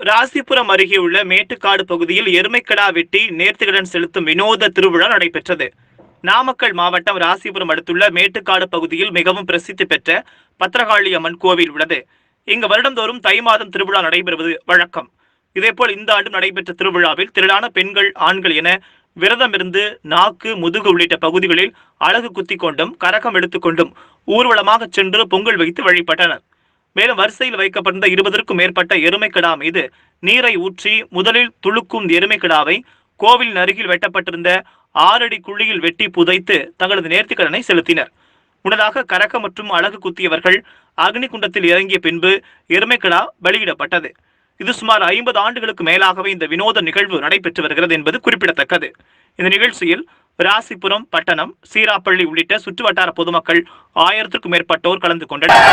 ராசிபுரம் அருகே உள்ள மேட்டுக்காடு பகுதியில் எருமைக்கடா வெட்டி நேர்த்திக்கடன் செலுத்தும் வினோத திருவிழா நடைபெற்றது. நாமக்கல் மாவட்டம் ராசிபுரம் அடுத்துள்ள மேட்டுக்காடு பகுதியில் மிகவும் பிரசித்தி பெற்ற பத்திரகாளி அம்மன் கோவில் உள்ளது. இங்கு வருடந்தோறும் தை மாதம் திருவிழா நடைபெறுவது வழக்கம். இதேபோல் இந்த ஆண்டும் நடைபெற்ற திருவிழாவில் திரளான பெண்கள், ஆண்கள் என விரதமிருந்து நாக்கு, முதுகு உள்ளிட்ட பகுதிகளில் அழகு குத்திக் கொண்டும் கரகம் எடுத்துக்கொண்டும் ஊர்வலமாக சென்று பொங்கல் வைத்து வழிபட்டனர். மேலும் வரிசையில் வைக்கப்பட்டிருந்த 20க்கும் மேற்பட்ட எருமைக்கிடா மீது நீரை ஊற்றி முதலில் துளுக்கும் எருமைக்கிடாவை கோவிலின் அருகில் வெட்டப்பட்டிருந்த 6 அடி குழியில் வெட்டி புதைத்து தங்களது நேர்த்திக்கடனை செலுத்தினர். முன்னதாக கரகம் மற்றும் அழகு குத்தியவர்கள் அக்னி குண்டத்தில் இறங்கிய பின்பு எருமைக்கிடா பலியிடப்பட்டது. இது சுமார் 50 ஆண்டுகளுக்கு மேலாகவே இந்த வினோத நிகழ்வு நடைபெற்று வருகிறது என்பது குறிப்பிடத்தக்கது. இந்த நிகழ்ச்சியில் ராசிபுரம், பட்டணம், சீராப்பள்ளி உள்ளிட்ட சுற்றுவட்டார பொதுமக்கள் 1000க்கும் மேற்பட்டோர் கலந்து கொண்டனர்.